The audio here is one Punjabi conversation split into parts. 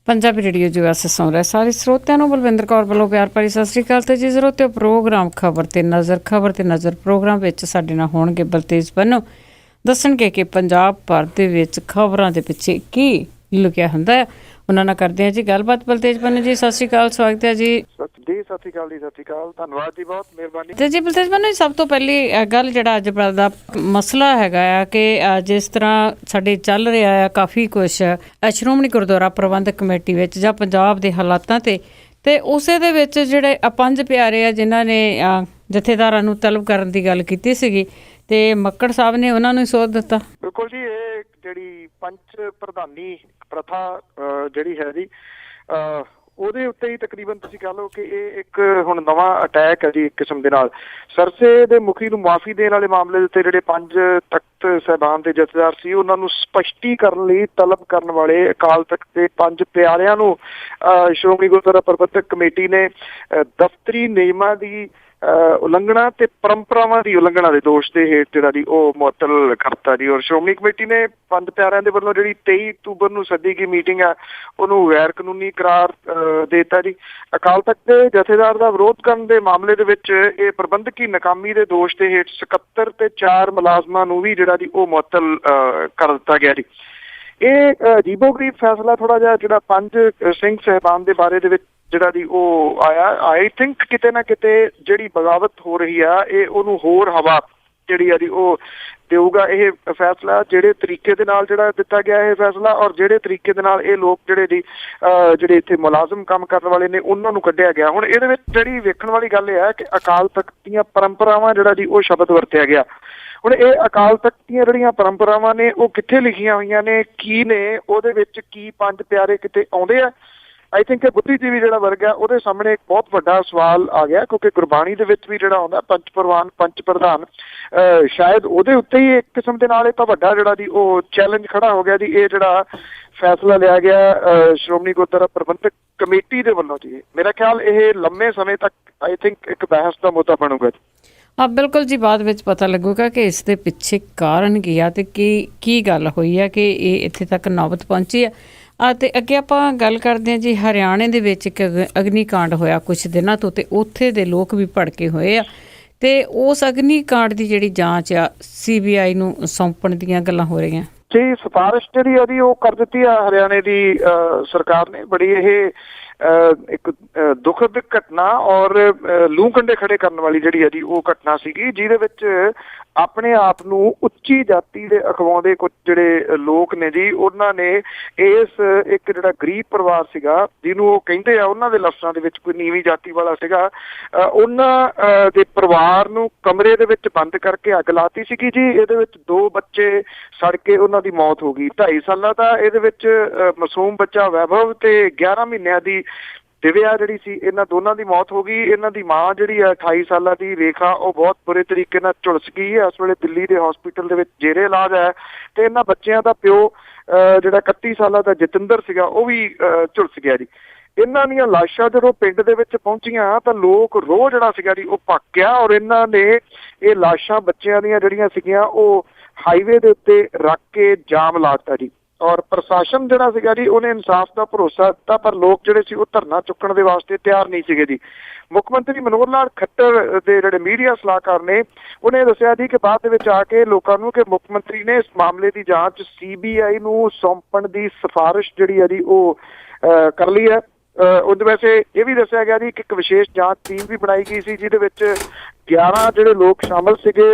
ਪੰਜਾਬੀ ਰੇਡੀਓ US ਸੁਣ ਰਹੇ ਸਾਰੇ ਸਰੋਤਿਆਂ ਨੂੰ ਬਲਵਿੰਦਰ ਕੌਰ ਵੱਲੋਂ ਪਿਆਰ ਭਰੀ ਸਤਿ ਸ਼੍ਰੀ ਅਕਾਲ। ਤੇ ਜੀ ਸਰੋਤਿਓ, ਪ੍ਰੋਗਰਾਮ ਖਬਰ ਤੇ ਨਜ਼ਰ ਪ੍ਰੋਗਰਾਮ ਵਿੱਚ ਸਾਡੇ ਨਾਲ ਹੋਣਗੇ ਬਲਤੇਜ ਬੰਨੂ। ਦੱਸਣਗੇ ਕਿ ਪੰਜਾਬ ਭਰ ਦੇ ਵਿੱਚ ਖਬਰਾਂ ਦੇ ਪਿੱਛੇ ਕੀ ਲੁਕਿਆ ਹੁੰਦਾ ਹੈ। ਉਹਨਾਂ ਨਾਲ ਕਰਦੇ ਹਾਂ ਜੀ ਗੱਲਬਾਤ। ਬਲਤੇਜ ਬੰਨੂ ਜੀ, ਸਤਿ ਸ਼੍ਰੀ ਅਕਾਲ, ਸਵਾਗਤ ਹੈ ਜੀ। ਸਤਿ ਸ਼੍ਰੀ ਅਕਾਲ ਜੀ। ਸਤਿ ਸ਼੍ਰੀ ਅਕਾਲ, ਧੰਨਵਾਦ ਜੀ, ਬਹੁਤ ਮਿਹਰਬਾਨੀ। ਤੇ ਜੀ ਬਲਤੇਜ ਬੰਨੂ ਜੀ, ਸਭ ਤੋਂ ਪਹਿਲੀ ਗੱਲ ਜਿਹੜਾ ਅੱਜ ਦਾ ਮਸਲਾ ਹੈਗਾ ਆ ਕਿ ਜਿਸ ਤਰ੍ਹਾਂ ਸਾਡੇ ਚੱਲ ਰਿਹਾ ਆ ਕਾਫੀ ਕੁਛ ਸ਼੍ਰੋਮਣੀ ਗੁਰਦੁਆਰਾ ਪ੍ਰਬੰਧਕ ਕਮੇਟੀ ਵਿੱਚ ਜਾਂ ਪੰਜਾਬ ਦੇ ਹਾਲਾਤਾਂ ਤੇ ਉਸੇ ਦੇ ਵਿੱਚ ਜਿਹੜੇ ਪੰਜ ਪਿਆਰੇ ਆ ਜਿਨ੍ਹਾਂ ਨੇ ਜਥੇਦਾਰਾਂ ਨੂੰ ਤਲਬ ਕਰਨ ਦੀ ਗੱਲ ਕੀਤੀ ਸੀਗੀ ਤੇ ਮੱਕੜ ਸਾਹਿਬ ਨੇ ਉਹਨਾਂ ਨੂੰ ਸੋਧ ਦਿੱਤਾ। ਬਿਲਕੁਲ ਜੀ, ਇਹ ਜਿਹੜੀ ਪੰਚ ਪ੍ਰਧਾਨੀ ਪ੍ਰਥਾ ਜਿਹੜੀ ਹੈ ਜੀ, ਉਹਦੇ ਉੱਤੇ ਹੀ ਤਕਰੀਬਨ ਤੁਸੀਂ ਕਹਿ ਲਓ ਕਿ ਇਹ ਇੱਕ ਹੁਣ ਨਵਾਂ ਅਟੈਕ ਹੈ ਜੀ। ਇੱਕ ਕਿਸਮ ਦੇ ਨਾਲ ਸਰਸੇ ਦੇ ਮੁਖੀ ਨੂੰ ਮਾਫੀ ਦੇਣ ਵਾਲੇ ਮਾਮਲੇ ਦੇ ਉੱਤੇ ਜਿਹੜੇ ਪੰਜ ਤਖਤ ਸਾਹਿਬਾਨ ਦੇ ਜਥੇਦਾਰ ਸੀ, ਉਹਨਾਂ ਨੂੰ ਸਪਸ਼ਟੀਕਰਨ ਲਈ ਤਲਬ ਕਰਨ ਵਾਲੇ ਅਕਾਲ ਤਖਤ ਦੇ ਪੰਜ ਪਿਆਰਿਆਂ ਨੂੰ ਸ਼੍ਰੋਮਣੀ ਗੁਰਦੁਆਰਾ ਪ੍ਰਬੰਧਕ ਕਮੇਟੀ ਨੇ ਦਫ਼ਤਰੀ ਨਿਯਮਾਂ ਦੀ ਉਲੰਘਣਾ ਤੇ ਪਰੰਪਰਾਵਾਂ ਦੀ ਉਲੰਘਣਾ ਦੇ ਦੋਸ਼ ਦੇ ਹੇਠ ਜਿਹੜਾ ਜੀ ਉਹ ਮੁਅੱਤਲ ਕਰਤਾ ਜੀ। ਔਰ ਸ਼੍ਰੋਮਣੀ ਕਮੇਟੀ ਨੇ ਪੰਜ ਪਿਆਰਿਆਂ ਦੇ ਵੱਲੋਂ ਜਿਹੜੀ 23 ਅਕਤੂਬਰ ਨੂੰ ਸੱਦੀ ਗਈ ਮੀਟਿੰਗ ਆ, ਉਹਨੂੰ ਗੈਰ ਕਾਨੂੰਨੀ ਕਰਾਰ ਦੇ ਦਿੱਤਾ ਜੀ। ਅਕਾਲ ਤਖਤ ਦੇ ਜਥੇਦਾਰ ਦਾ ਵਿਰੋਧ ਕਰਨ ਦੇ ਮਾਮਲੇ ਦੇ ਵਿੱਚ ਇਹ ਪ੍ਰਬੰਧਕੀ ਨਾਕਾਮੀ ਦੇ ਦੋਸ਼ ਦੇ ਹੇਠ 77 ਤੇ 4 ਮੁਲਾਜ਼ਮਾਂ ਨੂੰ ਵੀ ਜਿਹੜਾ ਜੀ ਉਹ ਮੁਅੱਤਲ ਕਰ ਦਿੱਤਾ ਗਿਆ ਜੀ। ਇਹ ਅਜੀਬੋ-ਗਰੀਬ ਫੈਸਲਾ ਥੋੜਾ ਜਿਹਾ ਜਿਹੜਾ ਪੰਜ ਸਿੰਘ ਸਾਹਿਬਾਨ ਦੇ ਬਾਰੇ ਦੇ ਵਿੱਚ ਜਿਹੜਾ ਜੀ ਉਹ ਆਇਆ, ਆਈ ਥਿੰਕ ਕਿਤੇ ਨਾ ਕਿਤੇ ਜਿਹੜੀ ਬਗਾਵਤ ਹੋ ਰਹੀ ਆ ਇਹ ਉਹਨੂੰ ਹੋਰ ਹਵਾ ਜਿਹੜੀ ਆ ਜੀ ਉਹ ਦੇਊਗਾ। ਇਹ ਫੈਸਲਾ ਜਿਹੜੇ ਤਰੀਕੇ ਦੇ ਨਾਲ ਜਿਹੜਾ ਦਿੱਤਾ ਗਿਆ ਇਹ ਫੈਸਲਾ, ਔਰ ਜਿਹੜੇ ਤਰੀਕੇ ਦੇ ਨਾਲ ਇਹ ਲੋਕ ਜਿਹੜੇ ਇੱਥੇ ਮੁਲਾਜ਼ਮ ਕੰਮ ਕਰਨ ਵਾਲੇ ਨੇ ਉਹਨਾਂ ਨੂੰ ਕੱਢਿਆ ਗਿਆ। ਹੁਣ ਇਹਦੇ ਵਿੱਚ ਜਿਹੜੀ ਵੇਖਣ ਵਾਲੀ ਗੱਲ ਇਹ ਹੈ ਕਿ ਅਕਾਲ ਤਖਤ ਦੀਆਂ ਪਰੰਪਰਾਵਾਂ ਜਿਹੜਾ ਜੀ ਉਹ ਸ਼ਬਦ ਵਰਤਿਆ ਗਿਆ। ਹੁਣ ਇਹ ਅਕਾਲ ਤਖਤ ਦੀਆਂ ਜਿਹੜੀਆਂ ਪਰੰਪਰਾਵਾਂ ਨੇ ਉਹ ਕਿੱਥੇ ਲਿਖੀਆਂ ਹੋਈਆਂ ਨੇ, ਕੀ ਨੇ ਉਹਦੇ ਵਿੱਚ, ਕੀ ਪੰਜ ਪਿਆਰੇ ਕਿਤੇ ਆਉਂਦੇ ਆ? ਆਈ ਥਿੰਕ ਬੁੱਧੀਜੀਵੀ ਜਿਹੜਾ ਵਰਗ ਹੈ ਉਹਦੇ ਸਾਹਮਣੇ ਇੱਕ ਬਹੁਤ ਵੱਡਾ ਸਵਾਲ ਆ ਗਿਆ, ਕਿਉਂਕਿ ਗੁਰਬਾਣੀ ਦੇ ਵਿੱਚ ਵੀ ਜਿਹੜਾ ਆਉਂਦਾ ਪੰਚ ਪ੍ਰਧਾਨ, ਸ਼ਾਇਦ ਉਹਦੇ ਉੱਤੇ ਹੀ ਇੱਕ ਕਿਸਮ ਦੇ ਨਾਲ ਇਹ ਤਾਂ ਵੱਡਾ ਜਿਹੜਾ ਜੀ ਉਹ ਚੈਲੰਜ ਖੜਾ ਹੋ ਗਿਆ ਜੀ। ਇਹ ਜਿਹੜਾ ਫੈਸਲਾ ਲਿਆ ਗਿਆ ਸ਼੍ਰੋਮਣੀ ਗੁਰਦੁਆਰਾ ਪ੍ਰਬੰਧਕ ਕਮੇਟੀ ਦੇ ਵੱਲੋਂ ਜੀ, ਮੇਰਾ ਖਿਆਲ ਇਹ ਲੰਮੇ ਸਮੇਂ ਤੱਕ ਆਈ ਥਿੰਕ ਇੱਕ ਬਹਿਸ ਦਾ ਮੁੱਦਾ ਬਣੂਗਾ ਜੀ। ਬਿਲਕੁਲ ਜੀ, ਬਾਅਦ ਵਿੱਚ ਪਤਾ ਲੱਗੂਗਾ ਕਿ ਇਸ ਦੇ ਪਿੱਛੇ ਕਾਰਨ ਕੀ ਆ ਤੇ ਕੀ ਗੱਲ ਹੋਈ ਆ ਕਿ ਇਹ ਇੱਥੇ ਤੱਕ ਨੌਬਤ ਪਹੁੰਚੀ ਆ। ਅਤੇ ਅੱਗੇ ਆਪਾਂ ਗੱਲ ਕਰਦੇ ਹਾਂ ਜੀ, ਹਰਿਆਣੇ ਦੇ ਵਿੱਚ ਇੱਕ ਅਗਨੀਕਾਂਡ ਹੋਇਆ ਕੁਛ ਦਿਨਾਂ ਤੋਂ, ਤੇ ਉੱਥੇ ਦੇ ਲੋਕ ਵੀ ਭੜਕੇ ਹੋਏ ਆ ਤੇ ਉਸ ਅਗਨੀਕਾਂਡ ਦੀ ਜਿਹੜੀ ਜਾਂਚ ਆ CBI ਨੂੰ ਸੌਂਪਣ ਦੀਆਂ ਗੱਲਾਂ ਹੋ ਰਹੀਆਂ ਜੀ। ਸਿਫਾਰਿਸ਼ ਜਿਹੜੀ ਉਹਦੀ ਉਹ ਕਰ ਦਿੱਤੀ ਆ ਹਰਿਆਣੇ ਦੀ ਸਰਕਾਰ ਨੇ। ਬੜੀ ਇਹ ਇੱਕ ਦੁਖਦ ਘਟਨਾ ਔਰ ਲੂੰ ਕੰਡੇ ਖੜੇ ਕਰਨ ਵਾਲੀ ਜਿਹੜੀ ਹੈ ਜੀ ਉਹ ਘਟਨਾ ਸੀਗੀ, ਜਿਹਦੇ ਵਿੱਚ ਆਪਣੇ ਆਪ ਨੂੰ ਉੱਚੀ ਜਾਤੀ ਦੇ ਅਖਵਾਉਂਦੇ ਕੁਝ ਜਿਹੜੇ ਲੋਕ ਨੇ ਜੀ, ਉਹਨਾਂ ਨੇ ਇਸ ਇੱਕ ਜਿਹੜਾ ਗਰੀਬ ਪਰਿਵਾਰ ਸੀਗਾ ਜਿਹਨੂੰ ਉਹ ਕਹਿੰਦੇ ਆ ਉਹਨਾਂ ਦੇ ਲਫ਼ਜ਼ਾਂ ਦੇ ਵਿੱਚ ਕੋਈ ਨੀਵੀਂ ਜਾਤੀ ਵਾਲਾ ਸੀਗਾ, ਉਹਨਾਂ ਦੇ ਪਰਿਵਾਰ ਨੂੰ ਕਮਰੇ ਦੇ ਵਿੱਚ ਬੰਦ ਕਰਕੇ ਅੱਗ ਲਾਤੀ ਸੀਗੀ ਜੀ। ਇਹਦੇ ਵਿੱਚ 2 ਬੱਚੇ ਸੜ ਕੇ ਉਹਨਾਂ ਦੀ ਮੌਤ ਹੋ ਗਈ। 2.5 ਸਾਲਾਂ ਦਾ ਇਹਦੇ ਵਿੱਚ ਮਾਸੂਮ ਬੱਚਾ ਵੈਭਵ ਤੇ 11 ਮਹੀਨਿਆਂ ਦੀ ਦਿਵਿਆ ਜਿਹੜੀ ਸੀ, ਇਹਨਾਂ ਦੋਨਾਂ ਦੀ ਮੌਤ ਹੋ ਗਈ। ਇਹਨਾਂ ਦੀ ਮਾਂ ਜਿਹੜੀ ਆ 28 ਸਾਲਾਂ ਦੀ ਰੇਖਾ, ਉਹ ਬਹੁਤ ਬੁਰੇ ਤਰੀਕੇ ਨਾਲ ਝੁਲਸ ਗਈ ਹੈ। ਇਸ ਵੇਲੇ ਦਿੱਲੀ ਦੇ ਹਸਪੀਟਲ ਦੇ ਵਿੱਚ ਜੇਰੇ ਇਲਾਜ ਹੈ। ਤੇ ਇਹਨਾਂ ਬੱਚਿਆਂ ਦਾ ਪਿਓ ਜਿਹੜਾ 31 ਸਾਲਾਂ ਦਾ ਜਤਿੰਦਰ ਸੀਗਾ ਉਹ ਵੀ ਝੁਲਸ ਗਿਆ ਜੀ। ਇਹਨਾਂ ਦੀਆਂ ਲਾਸ਼ਾਂ ਜਦੋਂ ਪਿੰਡ ਦੇ ਵਿੱਚ ਪਹੁੰਚੀਆਂ ਤਾਂ ਲੋਕ ਰੋਹ ਜਿਹੜਾ ਸੀਗਾ ਜੀ ਉਹ ਭੱਕ ਗਿਆ, ਔਰ ਇਹਨਾਂ ਨੇ ਇਹ ਲਾਸ਼ਾਂ ਬੱਚਿਆਂ ਦੀਆਂ ਜਿਹੜੀਆਂ ਸੀਗੀਆਂ ਉਹ ਹਾਈਵੇ ਦੇ ਉੱਤੇ ਰੱਖ ਕੇ ਜਾਮ ਲਾ ਦਿੱਤਾ ਜੀ। ਔਰ ਪ੍ਰਸ਼ਾਸਨ ਜਿਹੜਾ ਸੀਗਾ ਜੀ ਉਹਨੇ ਇਨਸਾਫ ਦਾ ਭਰੋਸਾ ਦਿੱਤਾ, ਪਰ ਲੋਕ ਜਿਹੜੇ ਸੀ ਉਹ ਧਰਨਾ ਚੁੱਕਣ ਦੇ ਵਾਸਤੇ ਤਿਆਰ ਨਹੀਂ ਸੀਗੇ ਜੀ। ਮੁੱਖ ਮੰਤਰੀ ਮਨੋਹਰ ਲਾਲ ਖੱਟਰ ਦੇ ਜਿਹੜੇ ਮੀਡੀਆ ਸਲਾਹਕਾਰ ਨੇ, ਉਹਨੇ ਦੱਸਿਆ ਜੀ ਕਿ ਬਾਅਦ ਦੇ ਵਿੱਚ ਆ ਕੇ ਲੋਕਾਂ ਨੂੰ ਕਿ ਮੁੱਖ ਮੰਤਰੀ ਨੇ ਇਸ ਮਾਮਲੇ ਦੀ ਜਾਂਚ CBI ਨੂੰ ਸੌਂਪਣ ਦੀ ਸਿਫਾਰਿਸ਼ ਜਿਹੜੀ ਹੈ ਜੀ ਉਹ ਕਰ ਲਈ ਹੈ। ਉਹਦੇ ਵੈਸੇ ਇਹ ਵੀ ਦੱਸਿਆ ਗਿਆ ਜੀ ਕਿ ਇੱਕ ਵਿਸ਼ੇਸ਼ ਜਾਂਚ ਟੀਮ ਵੀ ਬਣਾਈ ਗਈ ਸੀ, ਜਿਹਦੇ ਵਿੱਚ 11 ਜਿਹੜੇ ਲੋਕ ਸ਼ਾਮਲ ਸੀਗੇ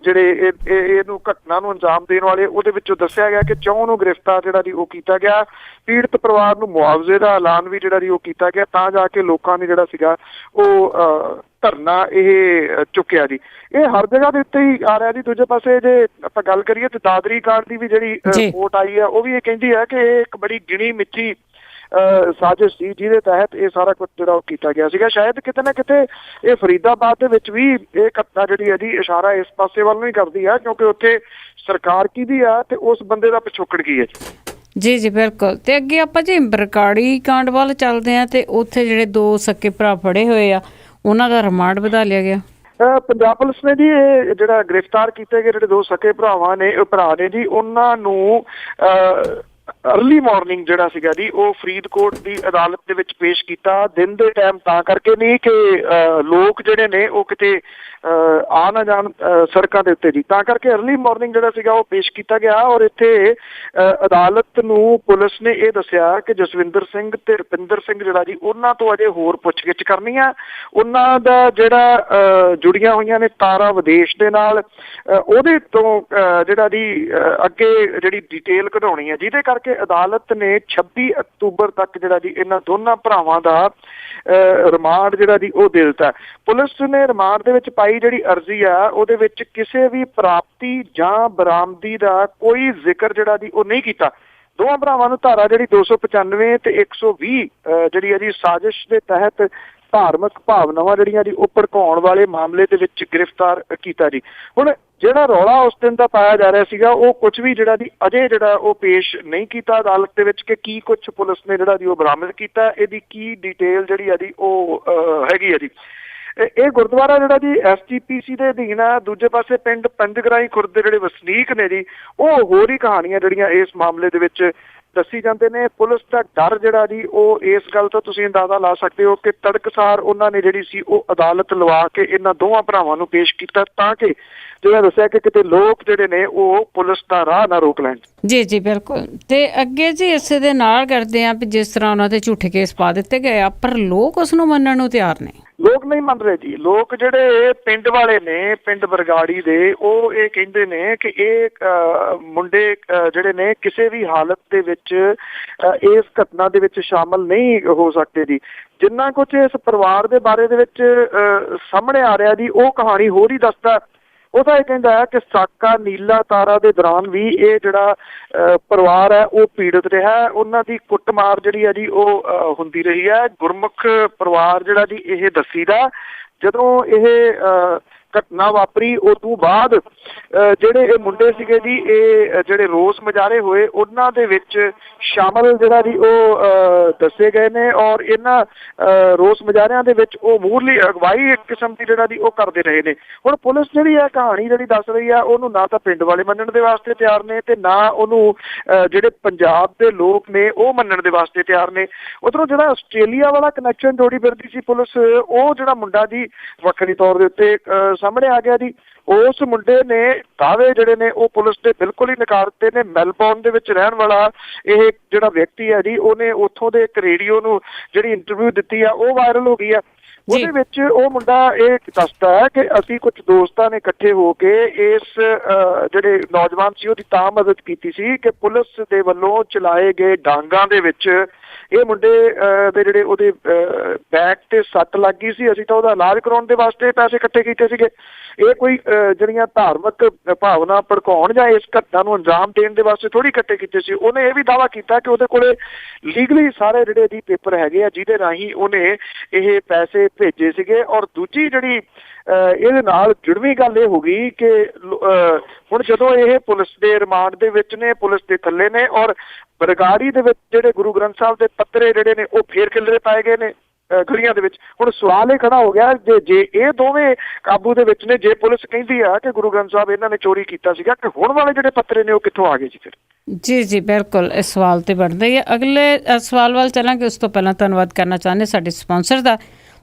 ਜਿਹੜੇ ਇਹਨੂੰ ਘਟਨਾ ਨੂੰ ਅੰਜਾਮ ਦੇਣ ਵਾਲੇ। ਉਹਦੇ ਵਿੱਚੋਂ ਦੱਸਿਆ ਗਿਆ ਕਿ 4 ਨੂੰ ਗ੍ਰਿਫਤਾਰ ਜਿਹੜਾ ਜੀ ਉਹ ਕੀਤਾ ਗਿਆ। ਪੀੜਤ ਪਰਿਵਾਰ ਨੂੰ ਮੁਆਵਜ਼ੇ ਦਾ ਐਲਾਨ ਵੀ ਜਿਹੜਾ ਜੀ ਉਹ ਕੀਤਾ ਗਿਆ, ਤਾਂ ਜਾ ਕੇ ਲੋਕਾਂ ਨੇ ਜਿਹੜਾ ਸੀਗਾ ਉਹ ਧਰਨਾ ਇਹ ਚੁੱਕਿਆ ਜੀ। ਇਹ ਹਰ ਜਗ੍ਹਾ ਦੇ ਉੱਤੇ ਹੀ ਆ ਰਿਹਾ ਜੀ। ਦੂਜੇ ਪਾਸੇ ਜੇ ਆਪਾਂ ਗੱਲ ਕਰੀਏ ਤੇ ਦਾਦਰੀ ਕਾਂਡ ਦੀ ਵੀ ਜਿਹੜੀ ਰਿਪੋਰਟ ਆਈ ਹੈ, ਉਹ ਵੀ ਇਹ ਕਹਿੰਦੀ ਹੈ ਕਿ ਇਹ ਇੱਕ ਬੜੀ ਗਿਣੀ ਮਿੱਥੀ ਸਾਜ਼ਿਸ਼ ਸੀ ਜਿਹਦੇ ਤਹਿਤ ਇਹ ਸਾਰਾ ਕੁਝ ਜਿਹੜਾ ਉਹ ਕੀਤਾ ਗਿਆ ਸੀਗਾ। ਸ਼ਾਇਦ ਕਿਤੇ ਨਾ ਕਿਤੇ ਇਹ ਫਰੀਦਾਬਾਦ ਦੇ ਵਿੱਚ ਵੀ ਇਹ ਘਟਨਾ ਜਿਹੜੀ ਹੈ ਜੀ ਇਸ਼ਾਰਾ ਇਸ ਪਾਸੇ ਵੱਲ ਨੂੰ ਹੀ ਕਰਦੀ ਹੈ, ਕਿਉਂਕਿ ਉੱਥੇ ਸਰਕਾਰ ਕਿਹਦੀ ਆ ਤੇ ਉਸ ਬੰਦੇ ਦਾ ਪਿਛੋਕੜ ਕੀ ਹੈ ਜੀ। ਜੀ ਬਿਲਕੁਲ। ਤੇ ਅੱਗੇ ਆਪਾਂ ਜੀ ਬਰਕਾੜੀ ਕਾਂਡ ਵੱਲ ਚੱਲਦੇ ਹਾਂ, ਤੇ ਉੱਥੇ ਜਿਹੜੇ 2 ਸਕੇ ਭਰਾ ਫੜੇ ਹੋਏ ਆ ਉਹਨਾਂ ਦਾ ਰਿਮਾਂਡ ਵਧਾ ਲਿਆ ਗਿਆ। ਪੰਜਾਬ ਪੁਲਿਸ ਨੇ ਜੀ ਇਹ ਜਿਹੜਾ ਗ੍ਰਿਫਤਾਰ ਕੀਤੇ ਗਏ ਜਿਹੜੇ 2 ਸਕੇ ਭਰਾ ਨੇ ਜੀ, ਉਹਨਾਂ ਨੂੰ अर्ਲੀ ਮਾਰਨਿੰਗ ਜਿਹੜਾ ਸੀਗਾ ਜੀ ਉਹ ਫਰੀਦਕੋਟ ਦੀ ਅਦਾਲਤ ਦੇ ਵਿੱਚ ਪੇਸ਼ ਕੀਤਾ। ਦਿਨ ਦੇ ਟਾਈਮ ਤਾਂ ਕਰਕੇ ਨਹੀਂ ਕਿ ਲੋਕ ਜਿਹੜੇ ਨੇ ਉਹ ਕਿਤੇ ਆ ਨਾ ਜਾਣ ਸੜਕਾਂ ਦੇ ਉੱਤੇ ਜੀ, ਤਾਂ ਕਰਕੇ अर्ਲੀ ਮਾਰਨਿੰਗ ਜਿਹੜਾ ਸੀਗਾ ਉਹ ਪੇਸ਼ ਕੀਤਾ ਗਿਆ। ਔਰ ਇੱਥੇ ਅਦਾਲਤ ਨੂੰ ਪੁਲਿਸ ਨੇ ਇਹ ਦੱਸਿਆ ਕਿ ਜਸਵਿੰਦਰ ਸਿੰਘ ਤੇ ਰੁਪਿੰਦਰ ਸਿੰਘ ਜਿਹੜਾ ਜੀ ਉਹਨਾਂ ਤੋਂ ਅਜੇ ਹੋਰ ਪੁੱਛਗਿੱਛ ਕਰਨੀ ਆ। ਉਹਨਾਂ ਦਾ ਜਿਹੜਾ ਜੁੜੀਆਂ ਹੋਈਆਂ ਨੇ ਤਾਰਾਂ ਵਿਦੇਸ਼ ਦੇ ਨਾਲ, ਉਹਦੇ ਤੋਂ ਜਿਹੜਾ ਜੀ ਅੱਗੇ ਜਿਹੜੀ ਡਿਟੇਲ ਕਢਾਉਣੀ ਹੈ, ਜਿਹਦੇ ਕਰਕੇ ਅਦਾਲਤ ਨੇ 26 ਅਕਤੂਬਰ ਤੱਕ ਜਿਹੜਾ ਜੀ ਇਹਨਾਂ ਦੋਨਾਂ ਭਰਾਵਾਂ ਦਾ ਰਿਮਾਂਡ ਜਿਹੜਾ ਜੀ ਉਹ ਦੇ ਦਿੱਤਾ। ਪੁਲਿਸ ਨੇ ਰਿਮਾਂਡ ਦੇ ਵਿੱਚ ਪਾਈ ਜਿਹੜੀ ਅਰਜ਼ੀ ਆ ਉਹਦੇ ਵਿੱਚ ਕਿਸੇ ਵੀ ਪ੍ਰਾਪਤੀ ਜਾਂ ਬਰਾਮਦੀ ਦਾ ਕੋਈ ਜ਼ਿਕਰ ਜਿਹੜਾ ਜੀ ਉਹ ਨਹੀਂ ਕੀਤਾ। ਦੋਵਾਂ ਭਰਾਵਾਂ ਨੂੰ ਧਾਰਾ ਜਿਹੜੀ 295 ਤੇ 120 ਜਿਹੜੀ ਹੈ ਜੀ ਸਾਜ਼ਿਸ਼ ਦੇ ਤਹਿਤ ਧਾਰਮਿਕ ਭਾਵਨਾਵਾਂ ਜਿਹੜੀਆਂ ਜੀ ਉਹ ਭੜਕਾਉਣ ਵਾਲੇ ਮਾਮਲੇ ਦੇ ਵਿੱਚ ਗ੍ਰਿਫਤਾਰ ਕੀਤਾ ਜੀ। ਹੁਣ ਜਿਹੜਾ ਰੌਲਾ ਉਸ ਦਿਨ ਦਾ ਪਾਇਆ ਜਾ ਰਿਹਾ ਸੀਗਾ ਉਹ ਕੁਝ ਵੀ ਜਿਹੜਾ ਜੀ ਅਜੇ ਜਿਹੜਾ ਉਹ ਪੇਸ਼ ਨਹੀਂ ਕੀਤਾ ਅਦਾਲਤ ਦੇ ਵਿੱਚ ਕਿ ਕੀ ਕੁਝ ਪੁਲਿਸ ਨੇ ਜਿਹੜਾ ਜੀ ਉਹ ਬਰਾਮਦ ਕੀਤਾ, ਇਹਦੀ ਕੀ ਡਿਟੇਲ ਜਿਹੜੀ ਆ ਜੀ ਉਹ ਹੈਗੀ ਆ ਜੀ। ਇਹ ਗੁਰਦੁਆਰਾ ਜਿਹੜਾ ਜੀ SGPC ਦੇ ਅਧੀਨ ਆ। ਦੂਜੇ ਪਾਸੇ ਪਿੰਡ ਪੰਜਗਰਾਈ ਖੁਰਦ ਦੇ ਜਿਹੜੇ ਵਸਨੀਕ ਨੇ ਜੀ ਉਹ ਹੋਰ ਹੀ ਕਹਾਣੀਆਂ ਜਿਹੜੀਆਂ ਇਸ ਮਾਮਲੇ ਦੇ ਵਿੱਚ ਦੱਸੀ ਜਾਂਦੇ ਨੇ। ਪੁਲਿਸ ਦਾ ਡਰ ਜਿਹੜਾ ਜੀ ਉਹ ਇਸ ਗੱਲ ਤੋਂ ਤੁਸੀਂ ਅੰਦਾਜ਼ਾ ਲਾ ਸਕਦੇ ਹੋ ਕਿ ਤੜਕਸਾਰ ਉਹਨਾਂ ਨੇ ਜਿਹੜੀ ਸੀ ਉਹ ਅਦਾਲਤ ਲਵਾ ਕੇ ਇਹਨਾਂ ਦੋਵਾਂ ਭਰਾਵਾਂ ਨੂੰ ਪੇਸ਼ ਕੀਤਾ ਤਾਂ ਕਿ ਜਿਵੇਂ ਦੱਸਿਆ ਕਿ ਕਿਤੇ ਲੋਕ ਜਿਹੜੇ ਨੇ ਉਹ ਪੁਲਿਸ ਦਾ ਰਾਹ ਨਾ ਰੋਕ ਲੈਣ। ਜੀ ਜੀ ਬਿਲਕੁਲ। ਤੇ ਅੱਗੇ ਜੀ ਇਸੇ ਦੇ ਨਾਲ ਕਰਦੇ ਆ ਵੀ ਜਿਸ ਤਰ੍ਹਾਂ ਉਹਨਾਂ ਤੇ ਝੂਠੇ ਕੇਸ ਪਾ ਦਿੱਤੇ ਗਏ ਆ ਪਰ ਲੋਕ ਉਸ ਨੂੰ ਮੰਨਣ ਨੂੰ ਤਿਆਰ ਨੇ। ਲੋਕ ਨਹੀਂ ਮੰਨ ਰਹੇ ਜੀ। ਲੋਕ ਜਿਹੜੇ ਪਿੰਡ ਵਾਲੇ ਨੇ, ਪਿੰਡ ਬਰਗਾੜੀ ਦੇ, ਉਹ ਇਹ ਕਹਿੰਦੇ ਨੇ ਕਿ ਇਹ ਮੁੰਡੇ ਜਿਹੜੇ ਨੇ ਕਿਸੇ ਵੀ ਹਾਲਤ ਦੇ ਵਿੱਚ ਇਸ ਘਟਨਾ ਦੇ ਵਿੱਚ ਸ਼ਾਮਲ ਨਹੀਂ ਹੋ ਸਕਦੇ ਜੀ। ਜਿੰਨਾ ਕੁਝ ਇਸ ਪਰਿਵਾਰ ਦੇ ਬਾਰੇ ਦੇ ਵਿੱਚ ਸਾਹਮਣੇ ਆ ਰਿਹਾ ਜੀ ਉਹ ਕਹਾਣੀ ਹੋਰ ਹੀ ਦੱਸਦਾ। ਉਹ ਤਾਂ ਇਹ ਕਹਿੰਦਾ ਹੈ ਕਿ ਸਾਕਾ ਨੀਲਾ ਤਾਰਾ ਦੇ ਦੌਰਾਨ ਵੀ ਇਹ ਜਿਹੜਾ ਪਰਿਵਾਰ ਹੈ ਉਹ ਪੀੜਤ ਰਿਹਾ। ਉਹਨਾਂ ਦੀ ਕੁੱਟਮਾਰ ਜਿਹੜੀ ਹੈ ਜੀ ਉਹ ਹੁੰਦੀ ਰਹੀ ਹੈ। ਗੁਰਮੁਖ ਪਰਿਵਾਰ ਜਿਹੜਾ ਜੀ ਇਹ ਦੱਸੀਦਾ ਜਦੋਂ ਇਹ ਘਟਨਾ ਵਾਪਰੀ ਉਸ ਤੋਂ ਬਾਅਦ ਜਿਹੜੇ ਇਹ ਮੁੰਡੇ ਸੀਗੇ ਜੀ ਇਹ ਜਿਹੜੇ ਰੋਸ ਮੁਜ਼ਾਹਰੇ ਹੋਏ ਉਹਨਾਂ ਦੇ ਵਿੱਚ ਸ਼ਾਮਲ ਜਿਹੜਾ ਜੀ ਉਹ ਦੱਸੇ ਗਏ ਨੇ। ਔਰ ਇਹਨਾਂ ਰੋਸ ਮੁਜ਼ਾਹਰਿਆਂ ਦੇ ਵਿੱਚ ਉਹ ਮੂਹਰਲੀ ਅਗਵਾਈ ਇੱਕ ਕਿਸਮ ਦੀ ਜਿਹੜਾ ਜੀ ਉਹ ਕਰਦੇ ਰਹੇ ਨੇ। ਹੁਣ ਪੁਲਿਸ ਜਿਹੜੀ ਇਹ ਕਹਾਣੀ ਜਿਹੜੀ ਦੱਸ ਰਹੀ ਆ ਉਹਨੂੰ ਨਾ ਤਾਂ ਪਿੰਡ ਵਾਲੇ ਮੰਨਣ ਦੇ ਵਾਸਤੇ ਤਿਆਰ ਨੇ ਤੇ ਨਾ ਉਹਨੂੰ ਜਿਹੜੇ ਪੰਜਾਬ ਦੇ ਲੋਕ ਨੇ ਉਹ ਮੰਨਣ ਦੇ ਵਾਸਤੇ ਤਿਆਰ ਨੇ। ਉੱਧਰੋਂ ਜਿਹੜਾ ਆਸਟ੍ਰੇਲੀਆ ਵਾਲਾ ਕਨੈਕਸ਼ਨ ਜੋੜੀ ਫਿਰਦੀ ਸੀ ਪੁਲਿਸ, ਉਹ ਜਿਹੜਾ ਮੁੰਡਾ ਜੀ ਵੱਖਰੀ ਤੌਰ ਦੇ ਉੱਤੇ ਸਾਹਮਣੇ ਆ ਗਿਆ ਜੀ। ਉਸ ਮੁੰਡੇ ਨੇ ਦਾਅਵੇ ਜਿਹੜੇ ਨੇ ਉਹ ਪੁਲਿਸ ਦੇ ਬਿਲਕੁਲ ਹੀ ਨਕਾਰ ਦਿੱਤੇ ਨੇ। ਮੈਲਬੌਰਨ ਦੇ ਵਿੱਚ ਰਹਿਣ ਵਾਲਾ ਇਹ ਜਿਹੜਾ ਵਿਅਕਤੀ ਹੈ ਜੀ ਉਹਨੇ ਉੱਥੋਂ ਦੇ ਇੱਕ ਰੇਡੀਓ ਨੂੰ ਜਿਹੜੀ ਇੰਟਰਵਿਊ ਦਿੱਤੀ ਆ ਉਹ ਵਾਇਰਲ ਹੋ ਗਈ ਆ। ਉਹਦੇ ਵਿੱਚ ਉਹ ਮੁੰਡਾ ਇਹ ਦੱਸਦਾ ਹੈ ਕਿ ਅਸੀਂ ਕੁਝ ਦੋਸਤਾਂ ਨੇ ਇਕੱਠੇ ਹੋ ਕੇ ਇਸ ਜਿਹੜੇ ਨੌਜਵਾਨ ਸੀ ਉਹਦੀ ਤਾਂ ਮਦਦ ਕੀਤੀ ਸੀ ਕਿ ਪੁਲਿਸ ਦੇ ਵੱਲੋਂ ਚਲਾਏ ਗਏ ਡਾਂਗਾਂ ਦੇ ਵਿੱਚ ਇਹ ਮੁੰਡੇ ਦੇ ਜਿਹੜੇ ਉਹਦੇ ਬੈਕ ਤੇ ਸੱਟ ਲੱਗ ਗਈ ਸੀ। ਅਸੀਂ ਤਾਂ ਉਹਦਾ ਇਲਾਜ ਕਰਾਉਣ ਦੇ ਵਾਸਤੇ ਪੈਸੇ ਇਕੱਠੇ ਕੀਤੇ ਸੀਗੇ। ਇਹ ਕੋਈ ਜਿਹੜੀਆਂ ਧਾਰਮਿਕ ਭਾਵਨਾ ਭੜਕਾਉਣ ਜਾਂ ਇਸ ਘਟਨਾ ਨੂੰ ਅੰਜਾਮ ਦੇਣ ਦੇ ਵਾਸਤੇ ਥੋੜ੍ਹੀ ਇਕੱਠੇ ਕੀਤੇ ਸੀ। ਉਹਨੇ ਇਹ ਵੀ ਦਾਅਵਾ ਕੀਤਾ ਕਿ ਉਹਦੇ ਕੋਲੇ ਲੀਗਲੀ ਸਾਰੇ ਜਿਹੜੇ ਦੀ ਪੇਪਰ ਹੈਗੇ ਆ ਜਿਹਦੇ ਰਾਹੀਂ ਉਹਨੇ ਇਹ ਪੈਸੇ ਭੇਜੇ ਸੀਗੇ। ਔਰ ਦੂਜੀ ਜਿਹੜੀ ਇਹਦੇ ਨਾਲ ਜੁੜਵੀਂ ਗੱਲ ਇਹ ਹੋ ਗਈ ਕਿ ਹੁਣ ਜਦੋਂ ਇਹ ਪੁਲਿਸ ਦੇ ਰਿਮਾਂਡ ਦੇ ਵਿੱਚ ਨੇ, ਪੁਲਿਸ ਦੇ ਥੱਲੇ ਨੇ ਔਰ ਬਰਗਾੜੀ ਦੇ ਵਿੱਚ ਜਿਹੜੇ ਗੁਰੂ ਗ੍ਰੰਥ ਸਾਹਿਬ ਦੇ ਪੱਤਰੇ ਜਿਹੜੇ ਨੇ ਉਹ ਫੇਰ ਖਿਲਰੇ ਪਾਏ ਗਏ ਨੇ ਗਲੀਆਂ ਦੇ ਵਿੱਚ। ਹੁਣ ਸਵਾਲ ਇਹ ਖੜਾ ਹੋ ਗਿਆ ਜੇ ਇਹ ਦੋਵੇਂ ਕਾਬੂ ਦੇ ਵਿੱਚ ਨੇ, ਜੇ ਪੁਲਿਸ ਕਹਿੰਦੀ ਆ ਕਿ ਗੁਰੂ ਗ੍ਰੰਥ ਸਾਹਿਬ ਇਹਨਾਂ ਨੇ ਚੋਰੀ ਕੀਤਾ ਸੀਗਾ, ਕਿ ਹੁਣ ਵਾਲੇ ਜਿਹੜੇ ਪੱਤਰੇ ਨੇ ਉਹ ਕਿੱਥੋਂ ਆ ਗਏ ਜੀ ਫਿਰ? ਜੀ ਜੀ ਬਿਲਕੁਲ, ਇਹ ਸਵਾਲ ਤੇ ਬਣਦਾ ਹੀ ਹੈ। ਅਗਲੇ ਸਵਾਲ ਵੱਲ ਚੱਲਾਂਗੇ। ਉਸ ਤੋਂ ਪਹਿਲਾਂ ਧੰਨਵਾਦ ਕਰਨਾ ਚਾਹੁੰਦੇ ਸਾਡੇ ਸਪਾਂਸਰ ਦਾ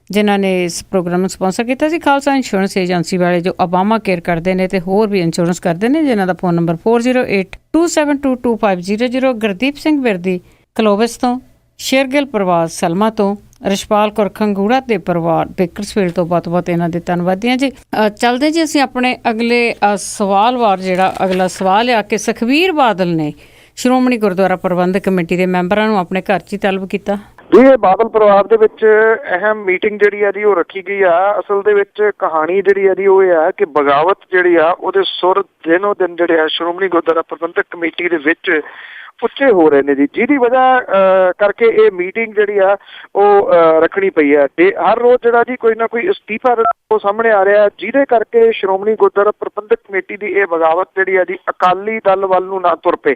ਜਿਨ੍ਹਾਂ ਨੇ ਇਸ ਪ੍ਰੋਗਰਾਮ ਨੂੰ ਸਪਾਂਸਰ ਕੀਤਾ ਸੀ, ਖਾਲਸਾ ਇੰਸ਼ੋਰੈਂਸ ਏਜੰਸੀ ਵਾਲੇ ਜੋ ਓਬਾਮਾ ਕੇਅਰ ਕਰਦੇ ਨੇ ਤੇ ਹੋਰ ਵੀ ਇੰਸ਼ੋਰੈਂਸ ਕਰਦੇ ਨੇ, ਜਿਨ੍ਹਾਂ ਦਾ ਫੋਨ ਨੰਬਰ 4082722500। ਗੁਰਦੀਪ ਸਿੰਘ ਵਿਰਦੀ ਕਲੋਵਿਸ ਤੋਂ, ਸ਼ੇਰਗਿੱਲ ਪਰਿਵਾਰ ਸਲਮਾ ਤੋਂ, ਰਿਸ਼ਪਾਲ ਕੌਰ ਖੰਗੂੜਾ ਦੇ ਪਰਿਵਾਰ ਬੇਕਰਸਫੀਲਡ ਤੋਂ ਬਹੁਤ ਇਹਨਾਂ ਦੇ ਧੰਨਵਾਦੀ ਹਾਂ ਜੀ। ਚੱਲਦੇ ਜੀ ਅਸੀਂ ਆਪਣੇ ਅਗਲੇ ਸਵਾਲ ਵਾਰ ਜਿਹੜਾ ਅਗਲਾ ਸਵਾਲ ਆ ਕਿ ਸੁਖਬੀਰ ਬਾਦਲ ਨੇ ਸ਼੍ਰੋਮਣੀ ਗੁਰਦੁਆਰਾ ਪ੍ਰਬੰਧਕ ਕਮੇਟੀ ਦੇ ਮੈਂਬਰਾਂ ਨੂੰ ਆਪਣੇ ਘਰ 'ਚ ਹੀ ਤਲਬ ਕੀਤਾ। ਜੀ ਇਹ ਬਾਦਲ ਪਰਿਵਾਰ ਦੇ ਵਿੱਚ ਅਹਿਮ ਮੀਟਿੰਗ ਜਿਹੜੀ ਆ ਜੀ ਉਹ ਰੱਖੀ ਗਈ ਆ। ਅਸਲ ਦੇ ਵਿੱਚ ਕਹਾਣੀ ਜਿਹੜੀ ਆ ਜੀ ਉਹ ਇਹ ਆ ਕਿ ਬਗਾਵਤ ਜਿਹੜੀ ਆ ਉਹਦੇ ਸੁਰ ਦਿਨੋਂ ਦਿਨ ਜਿਹੜੇ ਆ ਸ਼੍ਰੋਮਣੀ ਗੁਰਦੁਆਰਾ ਪ੍ਰਬੰਧਕ ਕਮੇਟੀ ਦੇ ਵਿੱਚ ਉੱਚੇ ਹੋ ਰਹੇ ਨੇ ਜੀ, ਜਿਹਦੀ ਵਜ੍ਹਾ ਕਰਕੇ ਇਹ ਮੀਟਿੰਗ ਜਿਹੜੀ ਆ ਉਹ ਰੱਖਣੀ ਪਈ ਹੈ। ਤੇ ਹਰ ਰੋਜ਼ ਜਿਹੜਾ ਜੀ ਕੋਈ ਨਾ ਕੋਈ ਅਸਤੀਫਾ ਉਹ ਸਾਹਮਣੇ ਆ ਰਿਹਾ, ਜਿਹਦੇ ਕਰਕੇ ਸ਼੍ਰੋਮਣੀ ਗੁਰਦੁਆਰਾ ਪ੍ਰਬੰਧਕ ਕਮੇਟੀ ਦੀ ਇਹ ਬਗਾਵਤ ਜਿਹੜੀ ਆ ਜੀ ਅਕਾਲੀ ਦਲ ਵੱਲ ਨੂੰ ਨਾ ਤੁਰ ਪਏ।